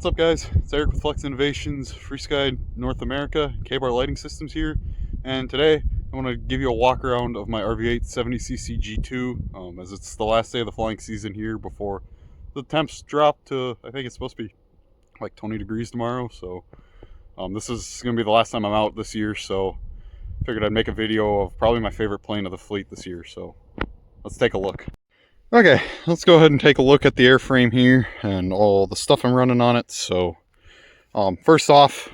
What's up, guys? It's Eric with Flex Innovations, Free Sky North America, K-Bar Lighting Systems here. And today I want to give you a walk around of my RV-8 70cc G2 as it's the last day of the flying season here before the temps drop to, I think it's supposed to be like 20 degrees tomorrow. So this is going to be the last time I'm out this year, so I figured I'd make a video of probably my favorite plane of the fleet this year. So let's take a look. Okay, let's go ahead and take a look at the airframe here and all the stuff I'm running on it. So, first off,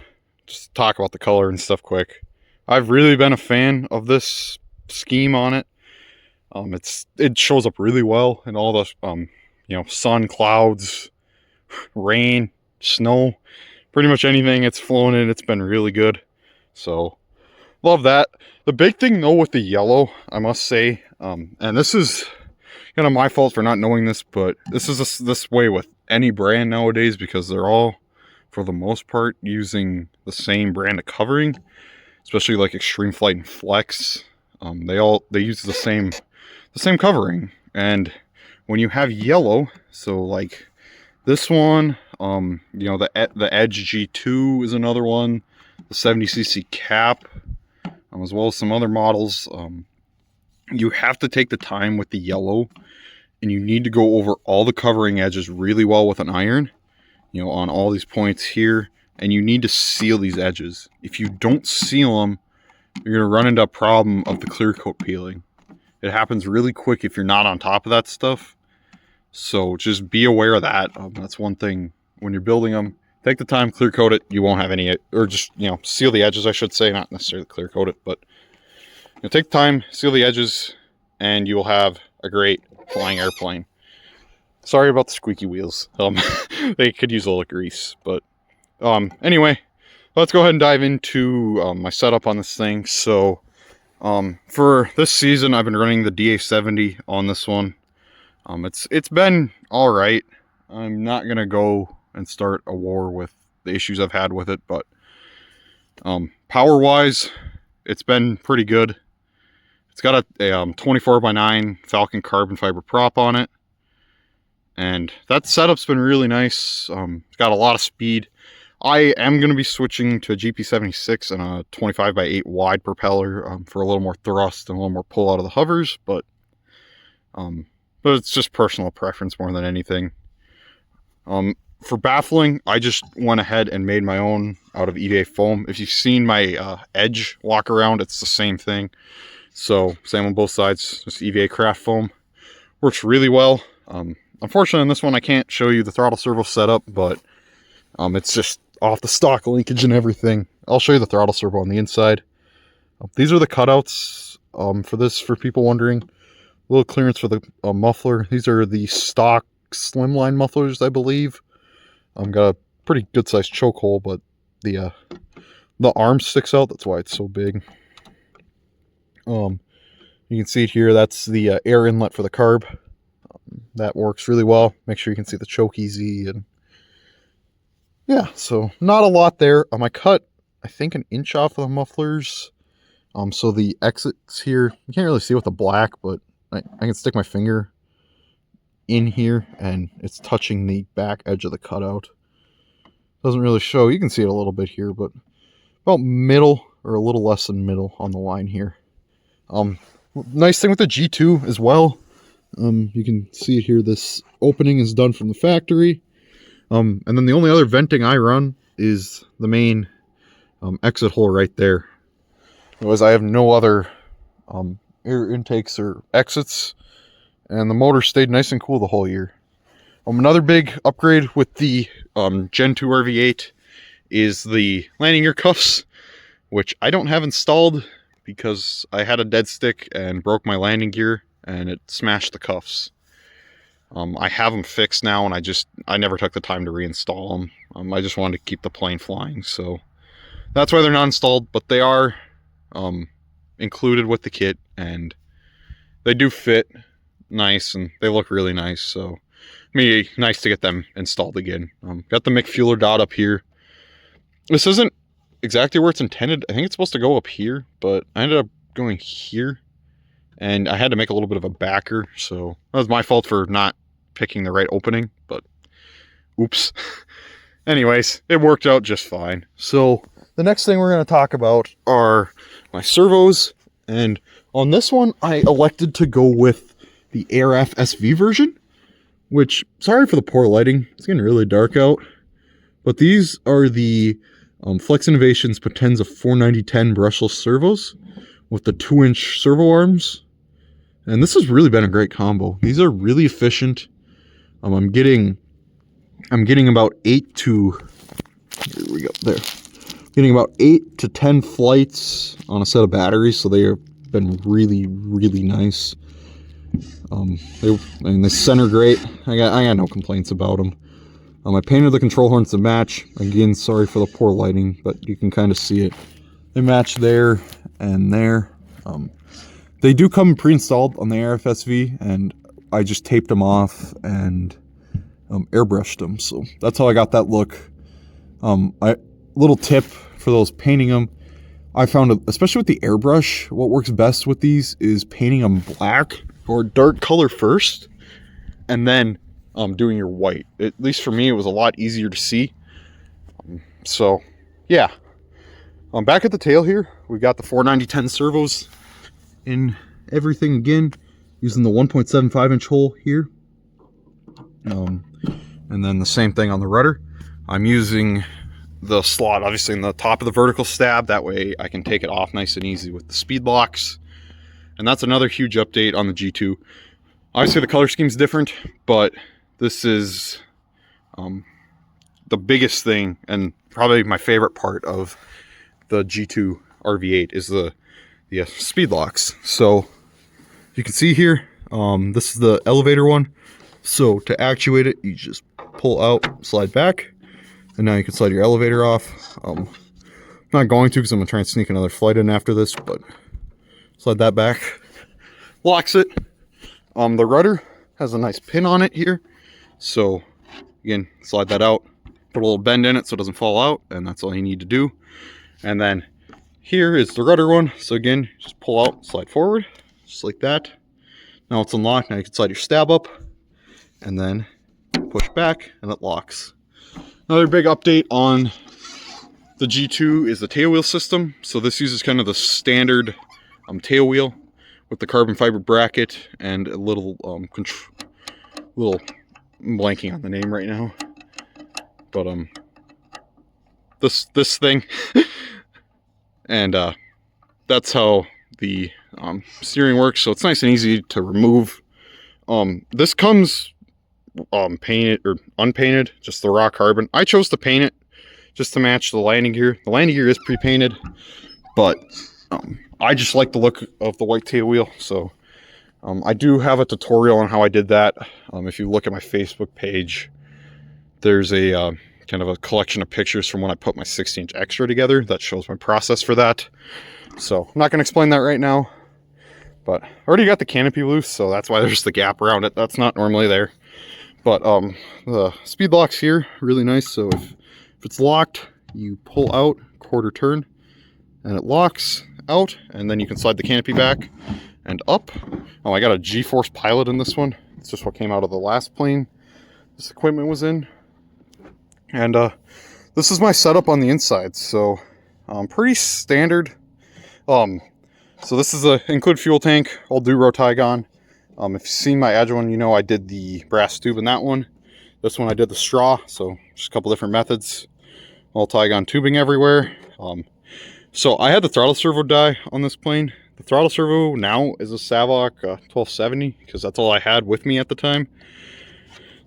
just talk about the color and stuff quick. I've really been a fan of this scheme on it. It shows up really well in all the, sun, clouds, rain, snow, pretty much anything it's flown in. It's been really good. So, love that. The big thing though with the yellow, I must say, and this is kind of my fault for not knowing this, but this is this way with any brand nowadays because they're all, for the most part, using the same brand of covering, especially like Extreme Flight and Flex. They use the same covering, and when you have yellow, so like this one, the Edge G2 is another one, the 70cc Cap, as well as some other models. You have to take the time with the yellow, and you need to go over all the covering edges really well with an iron, on all these points here, and you need to seal these edges. If you don't seal them, you're going to run into a problem of the clear coat peeling. It happens really quick if you're not on top of that stuff, so just be aware of that. That's one thing when you're building them. Take the time, clear coat it. You won't have any, or just, seal the edges, I should say, not necessarily clear coat it, but take time, seal the edges, and you will have a great flying airplane. Sorry about the squeaky wheels. They could use a little grease, but anyway, let's go ahead and dive into my setup on this thing. So for this season, I've been running the DA70 on this one. It's been all right. I'm not gonna go and start a war with the issues I've had with it, but power wise, it's been pretty good. It's got a 24x9 Falcon carbon fiber prop on it, and that setup's been really nice. It's got a lot of speed. I am going to be switching to a GP76 and a 25x8 wide propeller for a little more thrust and a little more pull out of the hovers, but it's just personal preference more than anything. For baffling, I just went ahead and made my own out of EVA foam. If you've seen my Edge Walkaround, it's the same thing. So same on both sides, just EVA craft foam. Works really well. Unfortunately on this one I can't show you the throttle servo setup, but it's just off the stock linkage and everything. I'll show you the throttle servo on the inside. These are the cutouts for this, for people wondering. A little clearance for the muffler. These are the stock slimline mufflers, I believe. Got a pretty good sized choke hole, but the arm sticks out, that's why it's so big. You can see it here, that's the air inlet for the carb. That works really well. Make sure you can see the choke easy, and yeah, so not a lot there. I cut, I think, an inch off of the mufflers. So the exits here, you can't really see with the black, but I can stick my finger in here and it's touching the back edge of the cutout. Doesn't really show, you can see it a little bit here, but about middle or a little less than middle on the line here. Nice thing with the G2 as well, you can see it here, this opening is done from the factory, and then the only other venting I run is the main exit hole right there. Otherwise I have no other air intakes or exits, and the motor stayed nice and cool the whole year. Another big upgrade with the Gen 2 Rv-8 is the landing gear cuffs, which I don't have installed because I had a dead stick and broke my landing gear and it smashed the cuffs. I have them fixed now, and I never took the time to reinstall them. I just wanted to keep the plane flying, so that's why they're not installed, but they are included with the kit, and they do fit nice and they look really nice, so maybe nice to get them installed again. Got the McFueller dot up here. This isn't exactly where it's intended. I think it's supposed to go up here, but I ended up going here, and I had to make a little bit of a backer, so that was my fault for not picking the right opening, but oops. anyways, it worked out just fine. So the next thing we're going to talk about are my servos. And on this one, I elected to go with the AirFSV version, which, sorry for the poor lighting, it's getting really dark out. But these are the Flex Innovations Potenza 49010 brushless servos with the 2-inch servo arms. And this has really been a great combo. These are really efficient. I'm getting about 8 to, here we go, there. Getting about 8 to 10 flights on a set of batteries, so they have been really, really nice. They center great. I got no complaints about them. I painted the control horns to match. Again, sorry for the poor lighting, but you can kind of see it. They match there and there. They do come pre-installed on the AirFSV, and I just taped them off and airbrushed them. So that's how I got that look. Little tip for those painting them. I found, especially with the airbrush, what works best with these is painting them black or dark color first, and then doing your white. At least for me, it was a lot easier to see. So yeah, back at the tail here, we got the 49010 servos in everything again, using the 1.75 inch hole here. And then the same thing on the rudder. I'm using the slot obviously in the top of the vertical stab, that way I can take it off nice and easy with the speed locks. And that's another huge update on the G2. Obviously the color scheme's different, but this is the biggest thing and probably my favorite part of the G2 Rv-8 is the speed locks. So you can see here, this is the elevator one. So to actuate it, you just pull out, slide back, and now you can slide your elevator off. I'm not going to because I'm going to try and sneak another flight in after this, but slide that back. Locks it. The rudder has a nice pin on it here. So again, slide that out, put a little bend in it so it doesn't fall out, and that's all you need to do. And then here is the rudder one. So again, just pull out, slide forward, just like that. Now it's unlocked. Now you can slide your stab up and then push back and it locks. Another big update on the G2 is the tail wheel system. So this uses kind of the standard tail wheel with the carbon fiber bracket and a little I'm blanking on the name right now, but this thing and that's how the steering works. So it's nice and easy to remove. This comes painted or unpainted, just the raw carbon. I chose to paint it just to match the landing gear. The landing gear is pre-painted, but I just like the look of the white tail wheel. So I do have a tutorial on how I did that. If you look at my Facebook page, there's a kind of a collection of pictures from when I put my 60-inch extra together that shows my process for that. So I'm not going to explain that right now, but I already got the canopy loose, so that's why there's the gap around it. That's not normally there. But the speed locks here, really nice. So if it's locked, you pull out, quarter turn, and it locks out, and then you can slide the canopy back and up. Oh, I got a G-Force Pilot in this one. It's just what came out of the last plane this equipment was in. And this is my setup on the inside. So pretty standard. So this is a include fuel tank, all Duro Tygon. If you've seen my Edge one, you know I did the brass tube in that one. This one I did the straw, so just a couple different methods. All Tygon tubing everywhere. So I had the throttle servo die on this plane. The throttle servo now is a Savok 1270 because that's all I had with me at the time.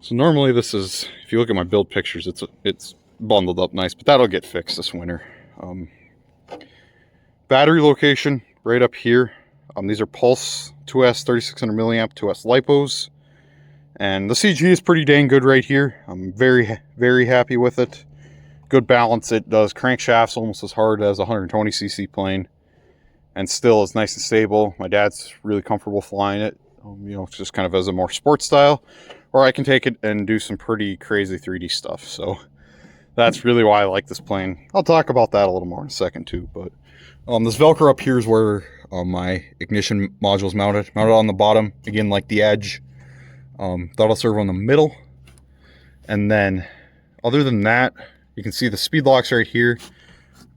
So normally this is, if you look at my build pictures, it's bundled up nice, but that'll get fixed this winter. Battery location right up here. These are Pulse 2S 3600 milliamp 2S lipos, and the CG is pretty dang good right here. I'm very, very happy with it. Good balance. It does crankshafts almost as hard as a 120cc plane, and still is nice and stable. My dad's really comfortable flying it. You know, just kind of as a more sports style, or I can take it and do some pretty crazy 3D stuff. So that's really why I like this plane. I'll talk about that a little more in a second too. But this Velcro up here is where my ignition module is mounted on the bottom, again like the Edge. Throttle servo in the middle, and then other than that, you can see the speed locks right here.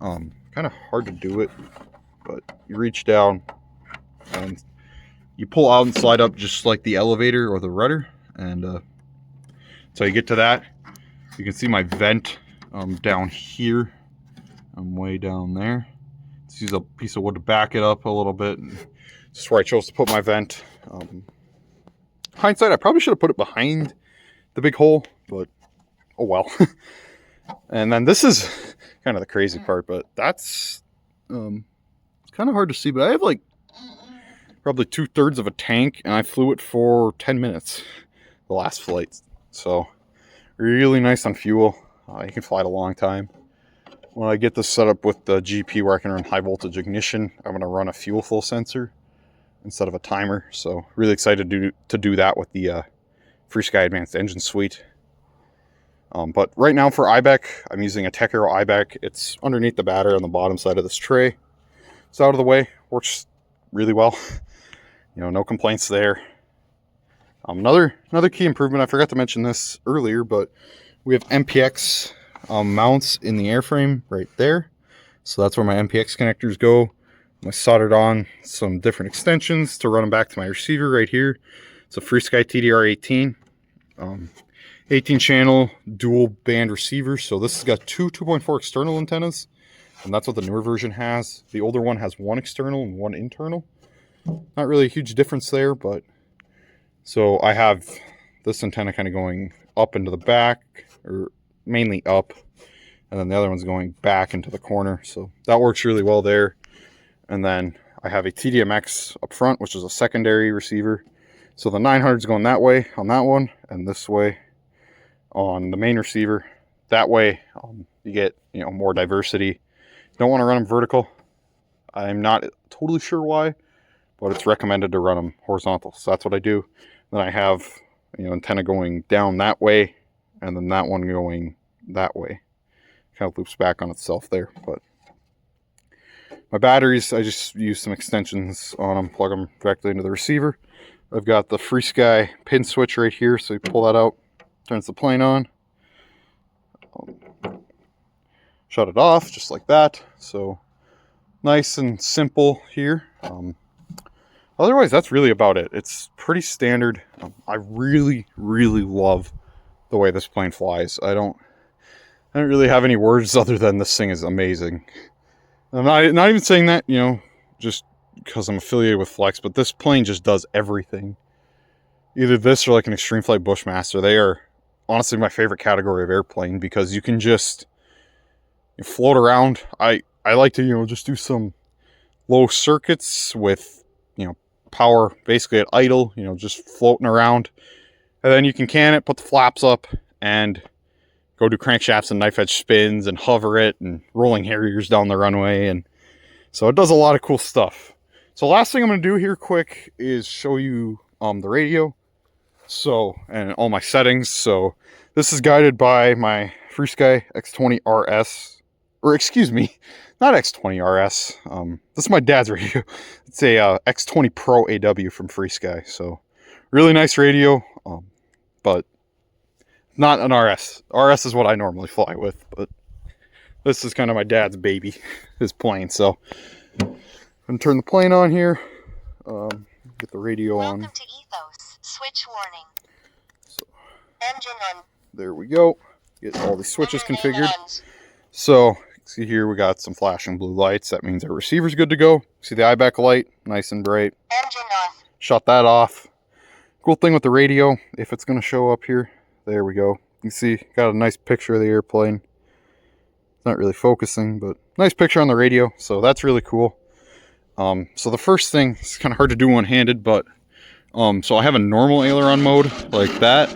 Kind of hard to do it, but you reach down and you pull out and slide up just like the elevator or the rudder. And so you get to that. You can see my vent down here. I'm way down there. Let's use a piece of wood to back it up a little bit. And this is where I chose to put my vent. Hindsight, I probably should have put it behind the big hole, but oh well. And then this is kind of the crazy part, but that's it's kind of hard to see, but I have like probably 2/3 of a tank, and I flew it for 10 minutes the last flight. So really nice on fuel. You can fly it a long time. When I get this set up with the GP where I can run high voltage ignition, I'm going to run a fuel flow sensor instead of a timer. So really excited to do that with the FrSky Advanced Engine Suite. But right now for IBEC, I'm using a Tech Aero IBEC. It's underneath the battery on the bottom side of this tray. It's out of the way, works really well. You know, no complaints there. Another key improvement, I forgot to mention this earlier, but we have MPX mounts in the airframe right there. So that's where my MPX connectors go. I soldered on some different extensions to run them back to my receiver right here. It's a FrSky TDR-18. 18 channel dual band receiver. So this has got two 2.4 external antennas, and that's what the newer version has. The older one has one external and one internal. Not really a huge difference there, but so I have this antenna kind of going up into the back, or mainly up, and then the other one's going back into the corner. So that works really well there. And then I have a TDMX up front, which is a secondary receiver. So the 900 is going that way on that one, and this way on the main receiver. That way you get, you know, more diversity. You don't want to run them vertical. I'm not totally sure why, but it's recommended to run them horizontal. So that's what I do. Then I have, you know, antenna going down that way, and then that one going that way. Kind of loops back on itself there. But my batteries, I just use some extensions on them, plug them directly into the receiver. I've got the FrSky pin switch right here, so you pull that out, turns the plane on, shut it off just like that. So nice and simple here. Otherwise, that's really about it. It's pretty standard. I really love the way this plane flies. I don't really have any words other than this thing is amazing. I'm not even saying that, you know, just because I'm affiliated with Flex, but this plane just does everything. Either this or like an Extreme Flight Bushmaster. They are honestly my favorite category of airplane because you can just float around. I like to, you know, just do some low circuits with, you know, power basically at idle, you know, just floating around. And then you can can it, put the flaps up, and go do crankshafts and knife edge spins and hover it and rolling Harriers down the runway. And so it does a lot of cool stuff. So last thing I'm going to do here quick is show you the radio. So, and all my settings. So this is guided by my FrSky X20 RS, or excuse me, not X20 RS. This is my dad's radio. It's a X20 Pro AW from FrSky. So really nice radio, but not an RS. RS is what I normally fly with, but this is kind of my dad's baby, his plane. So I'm gonna turn the plane on here. Get the radio on. Welcome to Ethos. Switch warning. So, engine on. There we go. Get all the switches configured. So see here we got some flashing blue lights. That means our receiver's good to go. See the IBEC light, nice and bright. Engine on. Shut that off. Cool thing with the radio, if it's going to show up here, there we go. You see, got a nice picture of the airplane. It's not really focusing, but nice picture on the radio. So that's really cool. So the first thing, it's kind of hard to do one-handed, but so I have a normal aileron mode like that.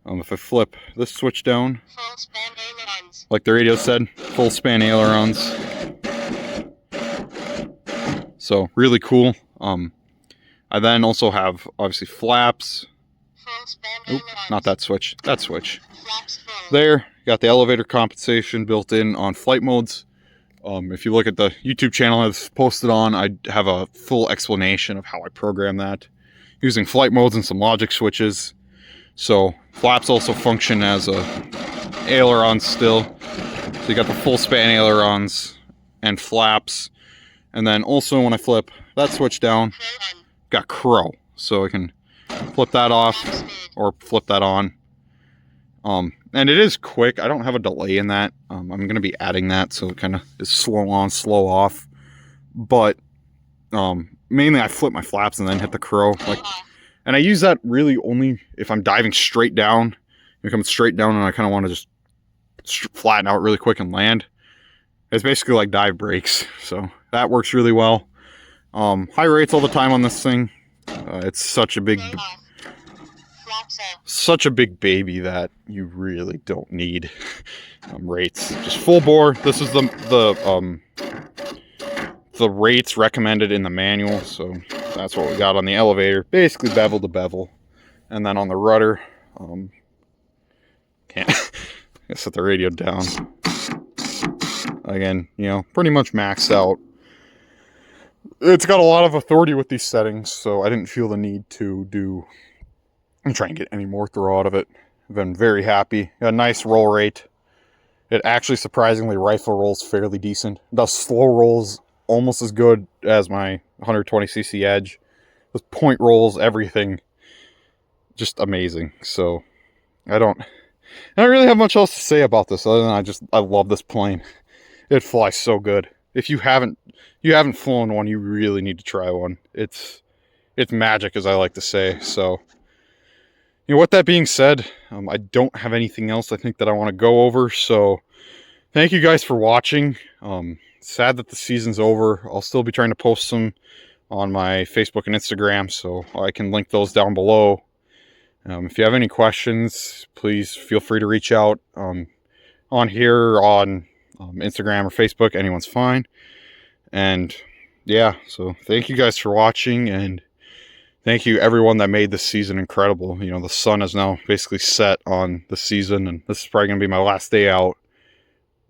If I flip this switch down, Full span ailerons. like the radio said, full span ailerons. So really cool. I then also have obviously flaps. Full span Oop, ailerons. not that switch. That switch. Flaps full. There, got the elevator compensation built in on flight modes. If you look at the YouTube channel I've posted on, I have a full explanation of how I program that using flight modes and some logic switches. So flaps also function as a ailerons still. So you got the full span ailerons and flaps. And then also when I flip that switch down, got crow. So I can flip that off or flip that on. And it is quick. I don't have a delay in that. I'm going to be adding that, so it kind of is slow on, slow off. But mainly I flip my flaps and then hit the crow. And I use that really only if I'm diving straight down. You're coming straight down and I kind of want to just flatten out really quick and land. It's basically like dive brakes, so that works really well. High rates all the time on this thing. It's such a big baby that you really don't need rates. Just full bore. This is the rates recommended in the manual, so that's what we got on the elevator. Basically bevel to bevel, and then on the rudder, can't set the radio down. Again, you know, pretty much maxed out. It's got a lot of authority with these settings, so I didn't feel the need to try and get any more throw out of it. I've been very happy. Got a nice roll rate. It actually surprisingly rifle rolls fairly decent. It does slow rolls almost as good as my 120cc Edge. With point rolls, everything. Just amazing. So I don't really have much else to say about this other than I love this plane. It flies so good. If you haven't flown one, you really need to try one. It's magic, as I like to say. So, you know, with that being said, I don't have anything else I think that I want to go over. So, thank you guys for watching. Sad that the season's over. I'll still be trying to post some on my Facebook and Instagram, so I can link those down below. If you have any questions, please feel free to reach out on here, on Instagram or Facebook. Anyone's fine. And yeah, so thank you guys for watching, and thank you everyone that made this season incredible. You know, the sun is now basically set on the season, and this is probably going to be my last day out,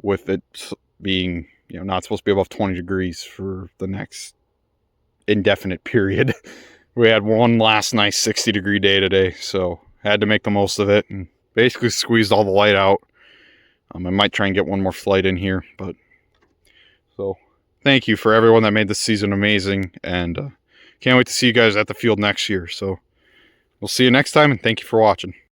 with it being, you know, not supposed to be above 20 degrees for the next indefinite period. We had one last nice 60-degree day today, so had to make the most of it and basically squeezed all the light out. I might try and get one more flight in here, but so thank you for everyone that made this season amazing, and can't wait to see you guys at the field next year. So we'll see you next time, and thank you for watching.